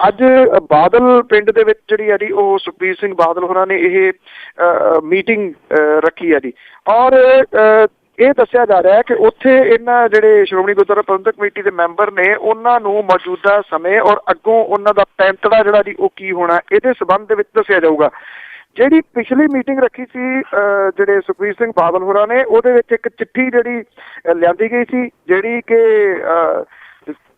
ਅੱਜ ਬਾਦਲ ਪਿੰਡ ਦੇ ਵਿੱਚ ਜਿਹੜੀ ਆ ਜੀ ਉਹ ਸੁਖਬੀਰ ਸਿੰਘ ਬਾਦਲ ਹੋਰਾਂ ਨੇ ਇਹ ਮੀਟਿੰਗ ਰੱਖੀ ਆ ਜੀ। ਔਰ ਇਹ ਦੱਸਿਆ ਜਾ ਰਿਹਾ ਹੈ ਕਿ ਉੱਥੇ ਇਹਨਾਂ ਜਿਹੜੇ ਸ਼੍ਰੋਮਣੀ ਗੁਰਦੁਆਰਾ ਪ੍ਰਬੰਧਕ ਕਮੇਟੀ ਦੇ ਮੈਂਬਰ ਨੇ ਉਹਨਾਂ ਨੂੰ ਮੌਜੂਦਾ ਸਮੇਂ ਔਰ ਅੱਗੋਂ ਉਹਨਾਂ ਦਾ ਪੈਂਤੜਾ ਜਿਹੜਾ ਜੀ ਉਹ ਕੀ ਹੋਣਾ ਇਹਦੇ ਸਬੰਧ ਦੇ ਵਿੱਚ ਦੱਸਿਆ ਜਾਊਗਾ। ਜਿਹੜੀ ਪਿਛਲੀ ਮੀਟਿੰਗ ਰੱਖੀ ਸੀ ਜਿਹੜੇ ਸੁਖਬੀਰ ਸਿੰਘ ਬਾਦਲ ਹੋਰਾਂ ਨੇ, ਉਹਦੇ ਵਿੱਚ ਇੱਕ ਚਿੱਠੀ ਜਿਹੜੀ ਲਿਆਂਦੀ ਗਈ ਸੀ, ਜਿਹੜੀ ਕਿ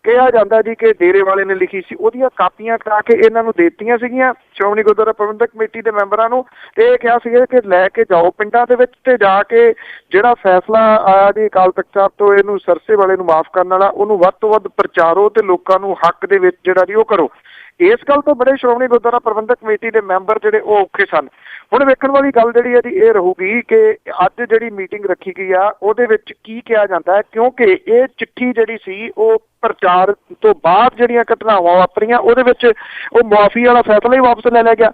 ਕਿਹਾ ਜਾਂਦਾ ਜੀ ਕਿ ਡੇਰੇ ਵਾਲੇ ਨੇ ਲਿਖੀ ਸੀ, ਉਹਦੀਆਂ ਕਾਪੀਆਂ ਕਰਾ ਕੇ ਇਹਨਾਂ ਨੂੰ ਦੇ ਦਿੱਤੀਆਂ ਸੀਗੀਆਂ ਸ਼੍ਰੋਮਣੀ ਗੁਰਦੁਆਰਾ ਪ੍ਰਬੰਧਕ ਕਮੇਟੀ ਦੇ ਮੈਂਬਰਾਂ ਨੂੰ, ਤੇ ਇਹ ਕਿਹਾ ਸੀਗਾ ਕਿ ਲੈ ਕੇ ਜਾਓ ਪਿੰਡਾਂ ਦੇ ਵਿੱਚ, ਤੇ ਜਾ ਕੇ ਜਿਹੜਾ ਫੈਸਲਾ ਆਇਆ ਜੀ ਅਕਾਲ ਤਖਤ ਸਾਹਿਬ ਤੋਂ ਇਹਨੂੰ ਸਰਸੇ ਵਾਲੇ ਨੂੰ ਮਾਫ ਕਰਨ ਵਾਲਾ, ਉਹਨੂੰ ਵੱਧ ਤੋਂ ਵੱਧ ਪ੍ਰਚਾਰੋ ਤੇ ਲੋਕਾਂ ਨੂੰ ਹੱਕ ਦੇ ਵਿੱਚ ਜਿਹੜਾ ਜੀ ਉਹ ਕਰੋ। ਇਸ ਗੱਲ ਤੋਂ ਬੜੇ ਸ਼੍ਰੋਮਣੀ ਗੁਰਦੁਆਰਾ ਪ੍ਰਬੰਧਕ ਕਮੇਟੀ ਦੇ ਮੈਂਬਰ ਜਿਹੜੇ ਉਹ ਔਖੇ ਸਨ। ਹੁਣ ਵੇਖਣ ਵਾਲੀ ਗੱਲ ਜਿਹੜੀ ਹੈ ਜੀ ਇਹ ਰਹੂਗੀ ਕਿ ਅੱਜ ਜਿਹੜੀ ਮੀਟਿੰਗ ਰੱਖੀ ਗਈ ਆ ਉਹਦੇ ਵਿੱਚ ਕੀ ਕਿਹਾ ਜਾਂਦਾ ਹੈ, ਕਿਉਂਕਿ ਇਹ ਚਿੱਠੀ ਜਿਹੜੀ ਸੀ ਉਹ ਪ੍ਰਚਾਰ ਤੋਂ ਬਾਅਦ ਜਿਹੜੀਆਂ ਘਟਨਾਵਾਂ ਵਾਪਰੀਆਂ ਉਹਦੇ ਵਿੱਚ ਉਹ ਮੁਆਫੀ ਵਾਲਾ ਫੈਸਲਾ ਹੀ ਵਾਪਸ ਲੈ ਲਿਆ ਗਿਆ।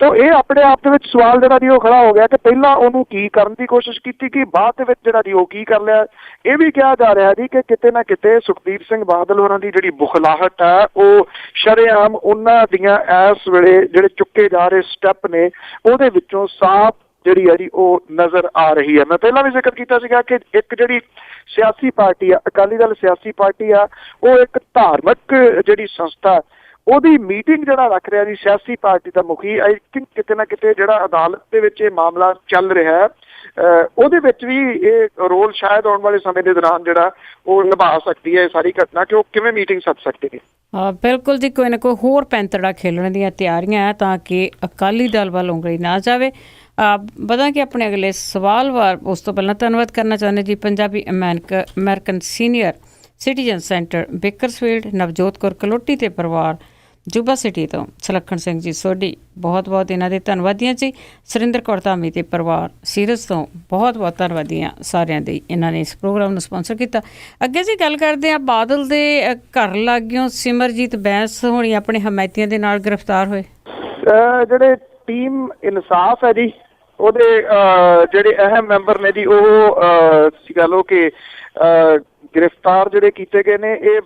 ਤਾਂ ਇਹ ਆਪਣੇ ਆਪ ਦੇ ਵਿੱਚ ਸਵਾਲ ਜਿਹੜਾ ਜੀ ਉਹ ਖੜਾ ਹੋ ਗਿਆ ਕਿ ਪਹਿਲਾਂ ਉਹਨੂੰ ਕੀ ਕਰਨ ਦੀ ਕੋਸ਼ਿਸ਼ ਕੀਤੀ ਕਿ ਬਾਅਦ ਦੇ ਵਿੱਚ ਜਿਹੜਾ ਜੀ ਉਹ ਕੀ ਕਰ ਲਿਆ। ਇਹ ਵੀ ਕਿਹਾ ਜਾ ਰਿਹਾ ਜੀ ਕਿ ਕਿਤੇ ਨਾ ਕਿਤੇ ਸੁਖਬੀਰ ਸਿੰਘ ਬਾਦਲ ਹੋਰਾਂ ਦੀ ਜਿਹੜੀ ਬੁਖਲਾਹਟ ਹੈ ਉਹ ਸ਼ਰੇਆਮ ਉਹਨਾਂ ਦੀਆਂ ਇਸ ਵੇਲੇ ਜਿਹੜੇ ਚੁੱਕੇ ਜਾ ਰਹੇ ਸਟੈਪ ਨੇ ਉਹਦੇ ਵਿੱਚੋਂ ਸਾਫ਼ ਜਿਹੜੀ ਹੈ ਜੀ ਉਹ ਨਜ਼ਰ ਆ ਰਹੀ ਹੈ। ਮੈਂ ਪਹਿਲਾਂ ਵੀ ਜ਼ਿਕਰ ਕੀਤਾ ਸੀਗਾ ਕਿ ਇੱਕ ਜਿਹੜੀ ਸਿਆਸੀ ਪਾਰਟੀ ਆ, ਅਕਾਲੀ ਦਲ ਸਿਆਸੀ ਪਾਰਟੀ ਆ, ਉਹ ਇੱਕ ਧਾਰਮਿਕ ਜਿਹੜੀ ਸੰਸਥਾ ਉਹਦੀ ਮੀਟਿੰਗ ਜਿਹੜਾ ਰੱਖ ਰਿਹਾ ਜੀ ਸਿਆਸੀ ਪਾਰਟੀ ਦਾ ਮੁਖੀ, ਆਈ ਥਿੰਕ ਕਿਤੇ ਨਾ ਕਿਤੇ ਜਿਹੜਾ ਅਦਾਲਤ ਦੇ ਵਿੱਚ ਇਹ ਮਾਮਲਾ ਚੱਲ ਰਿਹਾ ਹੈ ਉਹਦੇ ਵਿੱਚ ਵੀ ਇਹ ਰੋਲ ਸ਼ਾਇਦ ਆਉਣ ਵਾਲੇ ਸਮੇਂ ਦੇ ਦੌਰਾਨ ਜਿਹੜਾ ਉਹ ਨਿਭਾ ਸਕਦੀ ਹੈ ਸਾਰੀ ਘਟਨਾ, ਕਿ ਉਹ ਕਿਵੇਂ ਮੀਟਿੰਗ ਸੱਦ ਸਕਦੇ ਨੇ। ਬਿਲਕੁਲ ਜੀ, ਕੋਈ ਨਾ ਕੋਈ ਹੋਰ ਪੈਂਤੜਾ ਖੇਲਣ ਦੀਆਂ ਤਿਆਰੀਆਂ ਹੈ ਤਾਂ ਕਿ ਅਕਾਲੀ ਦਲ ਵੱਲ ਉਂਗਲੀ ਨਾ ਜਾਵੇ। ਪਤਾ ਕਿ ਆਪਣੇ ਅਗਲੇ ਸਵਾਲ ਵਾਰ ਉਸ ਤੋਂ ਪਹਿਲਾਂ ਧੰਨਵਾਦ ਕਰਨਾ ਚਾਹੁੰਦੇ ਜੀ Punjabi American senior citizen centre Bakersfield Navjot Kaur Kaloti ਤੇ ਪਰਿਵਾਰ ਜੁਬਾ ਸਿਟੀ ਤੋਂ ਸੁਲੱਖਣ ਸਿੰਘ ਜੀ ਸੋਢੀ, ਬਹੁਤ ਬਹੁਤ ਇਹਨਾਂ ਦੇ ਧੰਨਵਾਦੀਆਂ ਜੀ। ਸੁਰਿੰਦਰ ਕੌਰ ਧਾਮੀ ਤੇ ਪਰਿਵਾਰ ਸੀਰਤ ਤੋਂ ਬਹੁਤ ਬਹੁਤ ਧੰਨਵਾਦੀਆਂ ਸਾਰਿਆਂ ਦੇ, ਇਹਨਾਂ ਨੇ ਇਸ ਪ੍ਰੋਗਰਾਮ ਨੂੰ ਸਪਾਂਸਰ ਕੀਤਾ। ਅੱਗੇ ਜੀ ਗੱਲ ਕਰਦੇ ਹਾਂ, ਬਾਦਲ ਦੇ ਘਰ ਲਾਗਿਓਂ ਸਿਮਰਜੀਤ ਬੈਂਸ ਹੋਣੀ ਆਪਣੇ ਹਮਾਇਤੀਆਂ ਦੇ ਨਾਲ ਗ੍ਰਿਫਤਾਰ ਹੋਏ। ਜਿਹੜੇ ਟੀਮ ਇਨਸਾਫ ਹੈ ਜੀ ਉਹਦੇ ਜਿਹੜੇ ਅਹਿਮ ਮੈਂਬਰ ਨੇ ਜੀ ਉਹ ਕਹ ਲਓ ਕਿ ਗ੍ਰਿਫਤਾਰ ਜਿਹੜੇ ਕੀਤੇ ਗਏ ਨੇ ਇਹ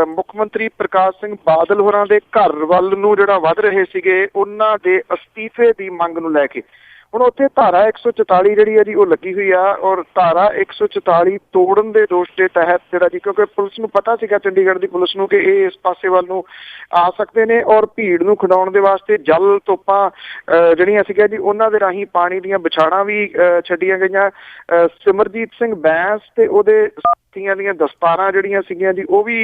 ਮੁੱਖ ਮੰਤਰੀ ਪ੍ਰਕਾਸ਼ ਸਿੰਘ ਬਾਦਲ ਹੋਰਾਂ ਦੇ ਘਰ ਵੱਲ ਨੂੰ ਜਿਹੜਾ ਵੱਧ ਰਹੇ ਸੀਗੇ ਉਹਨਾਂ ਦੇ ਅਸਤੀਫੇ ਦੀ ਮੰਗ ਨੂੰ ਲੈ ਕੇ। ਹੁਣ ਉੱਥੇ ਧਾਰਾ 144 ਜਿਹੜੀ ਹੈ ਜੀ ਉਹ ਲੱਗੀ ਹੋਈ ਆ, ਔਰ ਧਾਰਾ 144 ਤੋੜਨ ਦੇ ਦੋਸ਼ ਦੇ ਤਹਿਤ ਜਿਹੜਾ ਜੀ, ਕਿਉਂਕਿ ਪੁਲਿਸ ਨੂੰ ਪਤਾ ਸੀਗਾ ਚੰਡੀਗੜ੍ਹ ਦੀ ਪੁਲਿਸ ਨੂੰ ਕਿ ਇਹ ਇਸ ਪਾਸੇ ਵੱਲ ਨੂੰ ਆ ਸਕਦੇ ਨੇ, ਔਰ ਭੀੜ ਨੂੰ ਖਿਡਾਉਣ ਦੇ ਵਾਸਤੇ ਜਲ ਤੋਪਾਂ ਜਿਹੜੀਆਂ ਸੀਗੀਆਂ ਜੀ ਉਹਨਾਂ ਦੇ ਰਾਹੀਂ ਪਾਣੀ ਦੀਆਂ ਵਿਛਾੜਾਂ ਵੀ ਛੱਡੀਆਂ ਗਈਆਂ। ਸਿਮਰਜੀਤ ਸਿੰਘ ਬੈਂਸ ਤੇ ਉਹਦੇ ਸਾਥੀਆਂ ਦੀਆਂ ਦਸਤਾਰਾਂ ਜਿਹੜੀਆਂ ਸੀਗੀਆਂ ਜੀ ਉਹ ਵੀ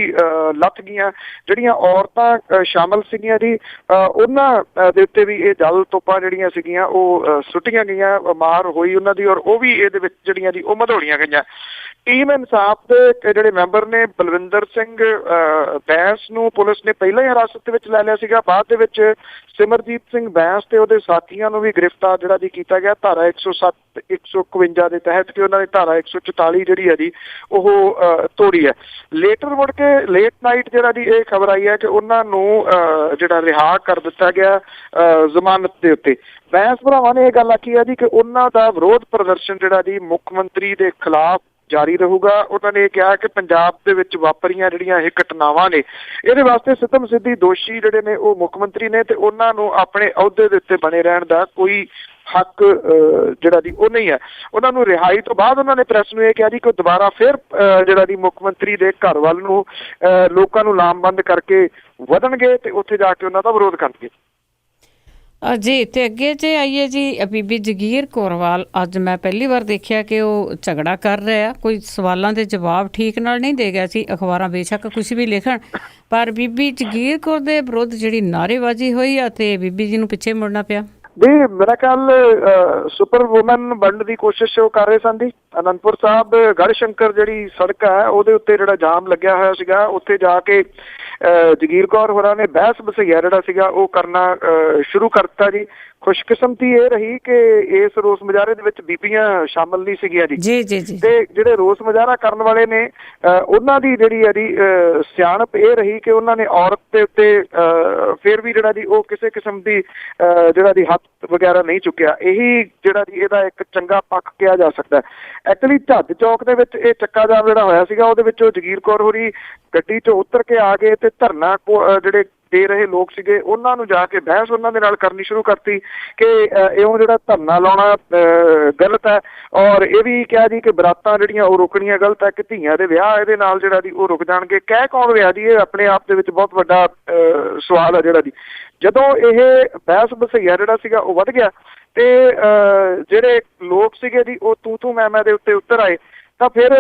ਲੱਥ ਗਈਆਂ। ਜਿਹੜੀਆਂ ਔਰਤਾਂ ਸ਼ਾਮਲ ਸੀਗੀਆਂ ਜੀ ਉਹਨਾਂ ਦੇ ਉੱਤੇ ਵੀ ਇਹ ਜਲ ਤੋਪਾਂ ਜਿਹੜੀਆਂ ਸੀਗੀਆਂ ਉਹ ਸੁੱਟੀਆਂ ਗਈਆਂ, ਮਾਰ ਹੋਈ ਉਹਨਾਂ ਦੀ, ਔਰ ਉਹ ਵੀ ਇਹਦੇ ਵਿੱਚ ਜਿਹੜੀਆਂ ਜੀ ਉਹ ਮਧੋੜੀਆਂ ਗਈਆਂ। ਟੀਮ ਇਨਸਾਫ ਦੇ ਜਿਹੜੇ ਮੈਂਬਰ ਨੇ ਬਲਵਿੰਦਰ ਸਿੰਘ ਬੈਂਸ ਨੂੰ ਪੁਲਿਸ ਨੇ ਪਹਿਲਾਂ ਹੀ ਹਿਰਾਸਤ ਦੇ ਵਿੱਚ ਲੈ ਲਿਆ ਸੀਗਾ। ਬਾਅਦ ਦੇ ਵਿੱਚ ਸਿਮਰਜੀਤ ਸਿੰਘ ਬੈਂਸ ਤੇ ਉਹਦੇ ਸਾਥੀਆਂ ਨੂੰ ਵੀ ਗ੍ਰਿਫਤਾਰ ਜਿਹੜਾ ਜੀ ਕੀਤਾ ਗਿਆ ਧਾਰਾ 107 151 ਦੇ ਤਹਿਤ, ਕਿ ਉਹਨਾਂ ਨੇ ਧਾਰਾ 144 ਜਿਹੜੀ ਹੈ ਜੀ ਉਹ ਤੋੜੀ ਹੈ। ਲੇਟਰ ਮੁੜ ਕੇ ਲੇਟ ਨਾਈਟ ਜਿਹੜਾ ਜੀ ਇਹ ਖਬਰ ਆਈ ਹੈ ਕਿ ਉਹਨਾਂ ਨੂੰ ਜਿਹੜਾ ਰਿਹਾ ਕਰ ਦਿੱਤਾ ਗਿਆ ਜ਼ਮਾਨਤ ਦੇ ਉੱਤੇ। ਬੈਂਸ ਭਰਾਵਾਂ ਨੇ ਇਹ ਗੱਲ ਆਖੀ ਹੈ ਜੀ ਕਿ ਉਹਨਾਂ ਦਾ ਵਿਰੋਧ ਪ੍ਰਦਰਸ਼ਨ ਜਿਹੜਾ ਜੀ ਮੁੱਖ ਮੰਤਰੀ ਦੇ ਖਿਲਾਫ ਜਾਰੀ ਰਹੂਗਾ। ਉਹਨਾਂ ਨੇ ਇਹ ਕਿਹਾ ਕਿ ਪੰਜਾਬ ਦੇ ਵਿੱਚ ਵਾਪਰੀਆਂ ਜਿਹੜੀਆਂ ਇਹ ਘਟਨਾਵਾਂ ਨੇ ਇਹਦੇ ਵਾਸਤੇ ਸਿੱਧਮ ਸਿੱਧੀ ਦੋਸ਼ੀ ਜਿਹੜੇ ਨੇ ਉਹ ਮੁੱਖ ਮੰਤਰੀ ਨੇ, ਤੇ ਉਹਨਾਂ ਨੂੰ ਆਪਣੇ ਅਹੁਦੇ ਦੇ ਉੱਤੇ ਬਣੇ ਰਹਿਣ ਦਾ ਕੋਈ ਹੱਕ ਜਿਹੜਾ ਜੀ ਉਹ ਨਹੀਂ ਹੈ। ਉਹਨਾਂ ਨੂੰ ਰਿਹਾਈ ਤੋਂ ਬਾਅਦ ਉਹਨਾਂ ਨੇ ਪ੍ਰੈਸ ਨੂੰ ਇਹ ਕਿਹਾ ਜੀ ਕਿ ਦੁਬਾਰਾ ਫਿਰ ਜਿਹੜਾ ਜੀ ਮੁੱਖ ਮੰਤਰੀ ਦੇ ਘਰ ਵੱਲ ਨੂੰ ਲੋਕਾਂ ਨੂੰ ਲਾਮਬੰਦ ਕਰਕੇ ਵਧਣਗੇ ਤੇ ਉੱਥੇ ਜਾ ਕੇ ਉਹਨਾਂ ਦਾ ਵਿਰੋਧ ਕਰਨਗੇ। ਜੀ ਤੇ ਅੱਗੇ ਜੇ ਆਈਏ ਜੀ ਬੀਬੀ ਜਗੀਰ ਕੌਰਵਾਲ, ਅੱਜ ਮੈਂ ਪਹਿਲੀ ਵਾਰ ਦੇਖਿਆ ਕਿ ਉਹ ਝਗੜਾ ਕਰ ਰਿਹਾ, ਕੋਈ ਸਵਾਲਾਂ ਦੇ ਜਵਾਬ ਠੀਕ ਨਾਲ ਨਹੀਂ ਦੇ ਗਿਆ ਸੀ। ਅਖਬਾਰਾਂ ਬੇਸ਼ੱਕ ਕੁਛ ਵੀ ਲਿਖਣ, ਪਰ ਬੀਬੀ ਜਗੀਰ ਕੌਰ ਦੇ ਵਿਰੁੱਧ ਜਿਹੜੀ ਨਾਅਰੇਬਾਜ਼ੀ ਹੋਈ ਆ ਤੇ ਬੀਬੀ ਜੀ ਨੂੰ ਪਿੱਛੇ ਮੁੜਨਾ ਪਿਆ। ਜੀ ਮੇਰਾ ਖਿਆਲ ਸੁਪਰ ਵੂਮਨ ਬਣਨ ਦੀ ਕੋਸ਼ਿਸ਼ ਉਹ ਕਰ ਰਹੇ ਸਨ ਜੀ। ਅਨੰਦਪੁਰ ਸਾਹਿਬ ਗੜ੍ਹਸ਼ੰਕਰ ਜਿਹੜੀ ਸੜਕ ਹੈ ਉਹਦੇ ਉੱਤੇ ਜਿਹੜਾ ਜਾਮ ਲੱਗਿਆ ਹੋਇਆ ਸੀਗਾ, ਉੱਥੇ ਜਾ ਕੇ ਜਗੀਰ ਕੌਰ ਹੋਰਾਂ ਨੇ ਬਹਿਸ ਬਸਈਆ ਜਿਹੜਾ ਸੀਗਾ ਉਹ ਕਰਨਾ ਸ਼ੁਰੂ ਕਰ ਦਿੱਤਾ ਜੀ। ਖੁਸ਼ਕਿਸਮਤੀ ਇਹ ਰਹੀ ਕਿ ਇਸ ਰੋਸ ਮੁਜ਼ਾਹਰੇ ਦੇ ਵਿੱਚ ਬੀਬੀਆਂ ਸ਼ਾਮਲ ਨਹੀਂ ਸੀਗੀਆਂ ਜੀ। ਤੇ ਜਿਹੜੇ ਰੋਸ ਮੁਜ਼ਾਹਰਾ ਕਰਨ ਵਾਲੇ ਨੇ ਉਹਨਾਂ ਦੀ ਜਿਹੜੀ ਹੈ ਜੀ ਸਿਆਣਪ ਇਹ ਰਹੀ ਕਿ ਉਹਨਾਂ ਨੇ ਔਰਤ ਦੇ ਉੱਤੇ ਫਿਰ ਵੀ ਜਿਹੜਾ ਜੀ ਉਹ ਕਿਸੇ ਕਿਸਮ ਦੀ ਜਿਹੜਾ ਜੀ ਹੱਥ ਵਗੈਰਾ ਨਹੀਂ ਚੁੱਕਿਆ। ਇਹੀ ਜਿਹੜਾ ਜੀ ਇਹਦਾ ਇੱਕ ਚੰਗਾ ਪੱਖ ਕਿਹਾ ਜਾ ਸਕਦਾ। ਐਕਚੁਅਲੀ ਝੱਜ ਚੌਕ ਦੇ ਵਿੱਚ ਇਹ ਚੱਕਾ ਜਾਮ ਜਿਹੜਾ ਹੋਇਆ ਸੀਗਾ ਉਹਦੇ ਵਿੱਚੋਂ ਜਗੀਰ ਕੌਰ ਹੋਰੀ ਗੱਡੀ 'ਚੋਂ ਉਤਰ ਕੇ ਆ ਗਏ ਤੇ ਧਰਨਾ ਜਿਹੜੇ ਦੇ ਰਹੇ ਲੋਕ ਸੀਗੇ ਉਹਨਾਂ ਨੂੰ ਜਾ ਕੇ ਬਹਿਸ ਉਹਨਾਂ ਦੇ ਨਾਲ ਕਰਨੀ ਸ਼ੁਰੂ ਕਰਤੀ ਕਿ ਇਉਂ ਜਿਹੜਾ ਧਰਨਾ ਲਾਉਣਾ ਗਲਤ ਹੈ, ਔਰ ਇਹ ਵੀ ਕਿਹਾ ਜੀ ਕਿ ਬਰਾਤਾਂ ਜਿਹੜੀਆਂ ਉਹ ਰੋਕਣੀਆਂ ਗਲਤ ਹੈ, ਕਿ ਧੀਆਂ ਦੇ ਵਿਆਹ ਇਹਦੇ ਨਾਲ ਜਿਹੜਾ ਜੀ ਉਹ ਰੁਕ ਜਾਣਗੇ। ਕਹਿ ਕੌਣ ਰਿਹਾ ਜੀ? ਇਹ ਆਪਣੇ ਆਪ ਦੇ ਵਿੱਚ ਬਹੁਤ ਵੱਡਾ ਸਵਾਲ ਹੈ ਜਿਹੜਾ ਜੀ। ਜਦੋਂ ਇਹ ਬਹਿਸ ਬਸਈਆ ਜਿਹੜਾ ਸੀਗਾ ਉਹ ਵੱਧ ਗਿਆ ਤੇ ਜਿਹੜੇ ਲੋਕ ਸੀਗੇ ਜੀ ਉਹ ਤੂੰ ਮੈਂ ਦੇ ਉੱਤੇ ਉਤਰ ਆਏ, ਤਾਂ ਫਿਰ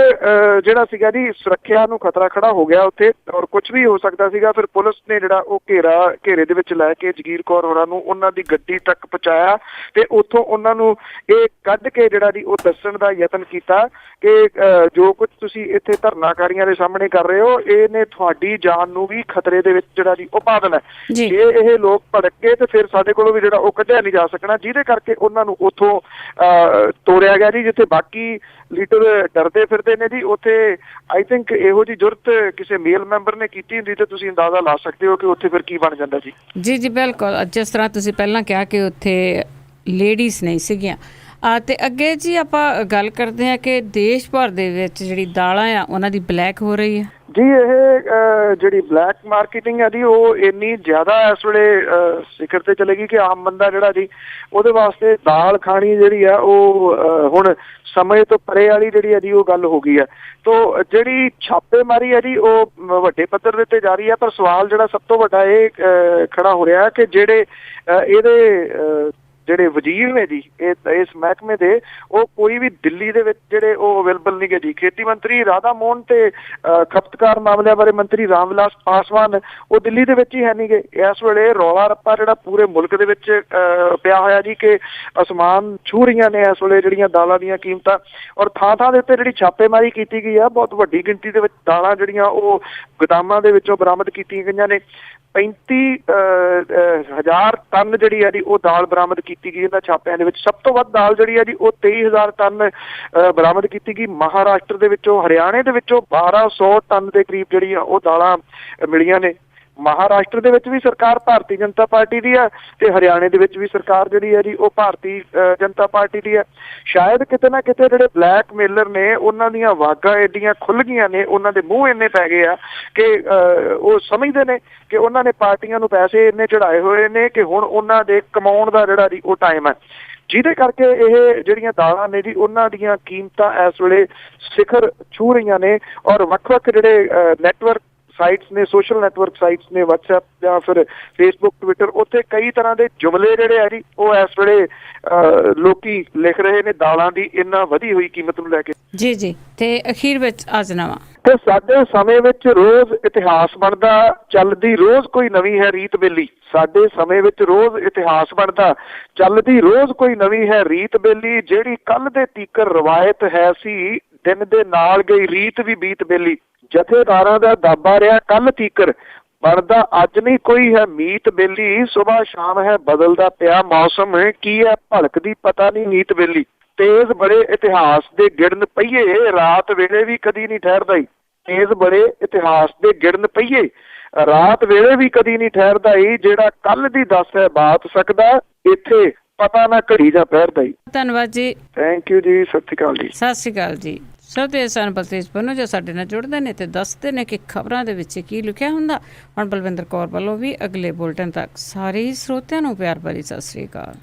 ਜਿਹੜਾ ਸੀਗਾ ਜੀ ਸੁਰੱਖਿਆ ਨੂੰ ਖਤਰਾ ਖੜਾ ਹੋ ਗਿਆ ਉੱਥੇ, ਔਰ ਕੁਝ ਵੀ ਹੋ ਸਕਦਾ ਸੀਗਾ। ਫਿਰ ਪੁਲਿਸ ਨੇ ਜਿਹੜਾ ਉਹ ਘੇਰੇ ਦੇ ਵਿੱਚ ਲੈ ਕੇ ਜਗੀਰ ਕੌਰ ਹੋਰਾਂ ਨੂੰ ਉਹਨਾਂ ਦੀ ਗੱਡੀ ਤੱਕ ਪਹੁੰਚਾਇਆ ਤੇ ਉੱਥੋਂ ਉਹਨਾਂ ਨੂੰ ਇਹ ਕੱਢ ਕੇ ਜਿਹੜਾ ਜੀ ਉਹ ਦੱਸਣ ਦਾ ਯਤਨ ਕੀਤਾ ਕਿ ਜੋ ਕੁਝ ਤੁਸੀਂ ਇੱਥੇ ਧਰਨਾਕਾਰੀਆਂ ਦੇ ਸਾਹਮਣੇ ਕਰ ਰਹੇ ਹੋ ਇਹਨੇ ਤੁਹਾਡੀ ਜਾਨ ਨੂੰ ਵੀ ਖਤਰੇ ਦੇ ਵਿੱਚ ਜਿਹੜਾ ਜੀ ਉਹ ਪਾ ਦੇਣਾ। ਜੇ ਇਹ ਲੋਕ ਭੜਕ ਗਏ ਤੇ ਫਿਰ ਸਾਡੇ ਕੋਲੋਂ ਵੀ ਜਿਹੜਾ ਉਹ ਕੱਢਿਆ ਨਹੀਂ ਜਾ ਸਕਣਾ, ਜਿਹਦੇ ਕਰਕੇ ਉਹਨਾਂ ਨੂੰ ਉੱਥੋਂ ਤੋਰਿਆ ਗਿਆ ਜੀ। ਜਿੱਥੇ ਬਾਕੀ ਲੀਡਰ ਡਰਦੇ ਫਿਰਦੇ ਨੇ ਜੀ, ਉੱਥੇ ਆਈ ਥਿੰਕ ਇਹੋ ਜਿਹੀ ਜ਼ਰੂਰਤ ਕਿਸੇ ਮੇਲ ਮੈਂਬਰ ਨੇ ਕੀਤੀ ਹੁੰਦੀ ਤੇ ਤੁਸੀਂ ਅੰਦਾਜ਼ਾ ਲਾ ਸਕਦੇ ਹੋ ਕਿ ਉੱਥੇ ਫਿਰ ਕੀ ਬਣ ਜਾਂਦਾ ਜੀ। ਜੀ ਬਿਲਕੁਲ, ਜਿਸ ਤਰ੍ਹਾਂ ਤੁਸੀਂ ਪਹਿਲਾਂ ਕਿਹਾ ਕਿ ਉੱਥੇ ਲੇਡੀਜ਼ ਨਹੀਂ ਸੀਗੀਆਂ। ਤੇ ਅੱਗੇ ਜੀ ਆਪਾਂ ਗੱਲ ਕਰਦੇ ਹਾਂ ਕਿ ਦੇਸ਼ ਭਰ ਦੇ ਵਿੱਚ ਜਿਹੜੀ ਦਾਲਾਂ ਆ ਉਹਨਾਂ ਦੀ ਬਲੈਕ ਹੋ ਰਹੀ ਹੈ ਜੀ। ਇਹ ਜਿਹੜੀ ਬਲੈਕ ਮਾਰਕੀਟਿੰਗ ਹੈ ਜੀ ਉਹ ਇੰਨੀ ਜ਼ਿਆਦਾ ਇਸ ਵੇਲੇ ਸਿਖਰ ਤੇ ਚਲੇਗੀ ਕਿ ਆਮ ਬੰਦਾ ਜਿਹੜਾ ਜੀ ਉਹਦੇ ਵਾਸਤੇ ਦਾਲ ਖਾਣੀ ਜਿਹੜੀ ਆ ਉਹ ਹੁਣ ਸਮੇਂ ਤੋਂ ਪਰੇ ਵਾਲੀ ਜਿਹੜੀ ਹੈ ਜੀ ਉਹ ਗੱਲ ਹੋ ਗਈ ਹੈ। ਤੋ ਜਿਹੜੀ ਛਾਪੇਮਾਰੀ ਹੈ ਜੀ ਉਹ ਵੱਡੇ ਪੱਧਰ ਦੇ ਉੱਤੇ ਜਾਰੀ ਹੈ, ਪਰ ਸਵਾਲ ਜਿਹੜਾ ਸਭ ਤੋਂ ਵੱਡਾ ਇਹ ਖੜਾ ਹੋ ਰਿਹਾ ਕਿ ਜਿਹੜੇ ਇਹਦੇ ਜਿਹੜੇ ਵਜ਼ੀਰ ਨੇ ਜੀ ਇਸ ਮਹਿਕਮੇ ਦੇ ਉਹ ਕੋਈ ਵੀ ਦਿੱਲੀ ਦੇ ਵਿੱਚ ਜਿਹੜੇ ਉਹ ਅਵੇਲੇਬਲ ਨਹੀਂ ਗੇ ਜੀ। ਖੇਤੀ ਮੰਤਰੀ ਰਾਧਾ ਮੋਹਨ ਤੇ ਖਪਤਕਾਰ ਮਾਮਲਿਆਂ ਬਾਰੇ ਮੰਤਰੀ ਰਾਮ ਵਿਲਾਸ ਪਾਸਵਾਨ ਉਹ ਦਿੱਲੀ ਦੇ ਵਿੱਚ ਹੀ ਹੈ ਨਹੀਂ ਗੇ। ਇਸ ਵੇਲੇ ਰੌਲਾ ਰੱਪਾ ਜਿਹੜਾ ਪੂਰੇ ਮੁਲਕ ਦੇ ਵਿੱਚ ਪਿਆ ਹੋਇਆ ਜੀ ਕਿ ਅਸਮਾਨ ਛੂਹ ਰਹੀਆਂ ਨੇ ਇਸ ਵੇਲੇ ਜਿਹੜੀਆਂ ਦਾਲਾਂ ਦੀਆਂ ਕੀਮਤਾਂ, ਔਰ ਥਾਂ ਦੇ ਉੱਤੇ ਜਿਹੜੀ ਛਾਪੇਮਾਰੀ ਕੀਤੀ ਗਈ ਆ ਬਹੁਤ ਵੱਡੀ ਗਿਣਤੀ ਦੇ ਵਿੱਚ ਦਾਲਾਂ ਜਿਹੜੀਆਂ ਉਹ ਗੋਦਾਮਾਂ ਦੇ ਵਿੱਚੋਂ ਬਰਾਮਦ ਕੀਤੀਆਂ ਗਈਆਂ ਨੇ। 35,000 ਟਨ ਜਿਹੜੀ ਹੈ ਜੀ ਉਹ ਦਾਲ ਬਰਾਮਦ ਕੀਤੀ ਗਈ ਇਹਨਾਂ ਛਾਪਿਆਂ ਦੇ ਵਿੱਚ। ਸਭ ਤੋਂ ਵੱਧ ਦਾਲ ਜਿਹੜੀ ਹੈ ਜੀ ਉਹ 23,000 ਟਨ ਬਰਾਮਦ ਕੀਤੀ ਗਈ। ਮਹਾਰਾਸ਼ਟਰ ਦੇ ਵਿੱਚੋਂ, ਹਰਿਆਣੇ ਦੇ ਵਿੱਚੋਂ 1,200 ਟਨ ਦੇ ਕਰੀਬ ਜਿਹੜੀ ਆ ਉਹ ਦਾਲਾਂ ਮਿਲੀਆਂ ਨੇ। ਮਹਾਰਾਸ਼ਟਰ ਦੇ ਵਿੱਚ ਵੀ ਸਰਕਾਰ ਭਾਰਤੀ ਜਨਤਾ ਪਾਰਟੀ ਦੀ ਹੈ ਤੇ ਹਰਿਆਣੇ ਦੇ ਵਿੱਚ ਵੀ ਸਰਕਾਰ ਜਿਹੜੀ ਹੈ ਜੀ ਉਹ ਭਾਰਤੀ ਜਨਤਾ ਪਾਰਟੀ ਦੀ ਹੈ। ਸ਼ਾਇਦ ਕਿਤੇ ਨਾ ਕਿਤੇ ਜਿਹੜੇ ਬਲੈਕ ਮੇਲਰ ਨੇ ਉਹਨਾਂ ਦੀਆਂ ਵਾਗਾਂ ਐਡੀਆਂ ਖੁੱਲ੍ਹ ਗਈਆਂ ਨੇ, ਉਹਨਾਂ ਦੇ ਮੂੰਹ ਇੰਨੇ ਪੈ ਗਏ ਆ ਕਿ ਉਹ ਸਮਝਦੇ ਨੇ ਕਿ ਉਹਨਾਂ ਨੇ ਪਾਰਟੀਆਂ ਨੂੰ ਪੈਸੇ ਇੰਨੇ ਚੜਾਏ ਹੋਏ ਨੇ ਕਿ ਹੁਣ ਉਹਨਾਂ ਦੇ ਕਮਾਉਣ ਦਾ ਜਿਹੜਾ ਜੀ ਉਹ ਟਾਈਮ ਹੈ, ਜਿਹਦੇ ਕਰਕੇ ਇਹ ਜਿਹੜੀਆਂ ਦਾਲਾਂ ਨੇ ਜੀ ਉਹਨਾਂ ਦੀਆਂ ਕੀਮਤਾਂ ਇਸ ਵੇਲੇ ਸਿਖਰ ਛੂਹ ਰਹੀਆਂ ਨੇ। ਔਰ ਵੱਖ-ਵੱਖ ਜਿਹੜੇ ਨੈਟਵਰਕ ਸਾਈਟਸ ਨੇ, ਸੋਸ਼ਲ ਨੈਟਵਰਕ ਸਾਈਟਸ ਨੇ, WhatsApp ਜਾਂ ਫਿਰ Facebook, Twitter, ਉੱਥੇ ਕਈ ਤਰ੍ਹਾਂ ਦੇ ਜੁਮਲੇ ਜਿਹੜੇ ਆ ਜੀ ਉਹ ਇਸ ਵੇਲੇ ਲੋਕੀ ਲਿਖ ਰਹੇ ਨੇ ਦਾਲਾਂ ਦੀ ਇੰਨਾ ਵਧੀ ਹੋਈ ਕੀਮਤ ਨੂੰ ਲੈ ਕੇ। ਜੀ ਤੇ ਅਖੀਰ ਵਿੱਚ ਅੱਜ ਨਵਾਂ ਤੇ ਸਾਡੇ ਸਮੇਂ ਵਿੱਚ ਰੋਜ਼ ਇਤਿਹਾਸ ਬਣਦਾ, ਚੱਲਦੀ ਰੋਜ਼ ਕੋਈ ਨਵੀਂ ਹੈ ਰੀਤ ਬੇਲੀ। ਸਾਡੇ ਸਮੇਂ ਵਿੱਚ ਰੋਜ਼ ਇਤਿਹਾਸ ਬਣਦਾ, ਚੱਲਦੀ ਰੋਜ਼ ਕੋਈ ਨਵੀਂ ਹੈ ਰੀਤ ਬੇਲੀ। ਜਿਹੜੀ ਕੱਲ ਦੇ ਤੀਕਰ ਰਵਾਇਤ ਹੈ ਸੀ, ਦਿਨ ਦੇ ਨਾਲ ਗਈ ਰੀਤ ਵੀ ਬੀਤ ਬੇਲੀ। ਜਥੇਦਾਰਾਂ ਦਾ ਦਾਬਾ ਰਿਹਾ ਕੱਲ ਤੀਕਰ, ਬਣਦਾ ਅੱਜ ਨਹੀਂ ਕੋਈ ਹੈ ਮੀਤ ਬੇਲੀ। ਸੁਬਾਹ ਸ਼ਾਮ ਹੈ ਬਦਲਦਾ ਪਿਆ ਮੌਸਮ, ਕੀ ਹੈ ਭਲਕਦੀ ਪਤਾ ਨਹੀਂ ਨੀਤ ਬੇਲੀ। ਤੇਜ਼ ਬੜੇ ਇਤਿਹਾਸ ਦੇ ਗਿੜਨ ਪਈਏ, ਰਾਤ ਵੇਲੇ ਵੀ ਕਦੀ ਨਹੀਂ ਠਹਿਰਦਾ ਈ। ਤੇਜ਼ ਬੜੇ ਇਤਿਹਾਸ ਦੇ ਗਿੜਨ ਪਈਏ, ਰਾਤ ਵੇਲੇ ਵੀ ਕਦੀ ਨਹੀਂ ਠਹਿਰਦਾ ਈ। ਜਿਹੜਾ ਕੱਲ ਦੀ ਦੱਸ ਹੈ ਬਾਤ ਸਕਦਾ, ਇੱਥੇ ਪਤਾ ਨਾ ਘੜੀ ਜਾਂ ਪਹਿਰ ਦਾ ਈ। ਧੰਨਵਾਦ ਜੀ। ਥੈਂਕ ਯੂ ਜੀ। ਸਤਿ ਸ਼੍ਰੀ ਅਕਾਲ ਜੀ। ਸਤਿ ਸ਼੍ਰੀ ਅਕਾਲ ਜੀ। ਸੋ ਸਨ ਬਲਤੇਜ ਪੰਨੂ ਜੋ ਸਾਡੇ ਨਾਲ ਜੁੜਦੇ ਨੇ ਤੇ ਦੱਸਦੇ ਨੇ ਕਿ ਖਬਰਾਂ ਦੇ ਵਿੱਚ ਕੀ ਲਿਖਿਆ ਹੁੰਦਾ। ਹੁਣ ਬਲਵਿੰਦਰ ਕੌਰ ਵੱਲੋਂ ਵੀ ਅਗਲੇ ਬੁਲਟਨ ਤੱਕ ਸਾਰੇ ਸਰੋਤਿਆਂ ਨੂੰ ਪਿਆਰ ਭਰੀ ਸਤਿ ਸ਼੍ਰੀ ਅਕਾਲ।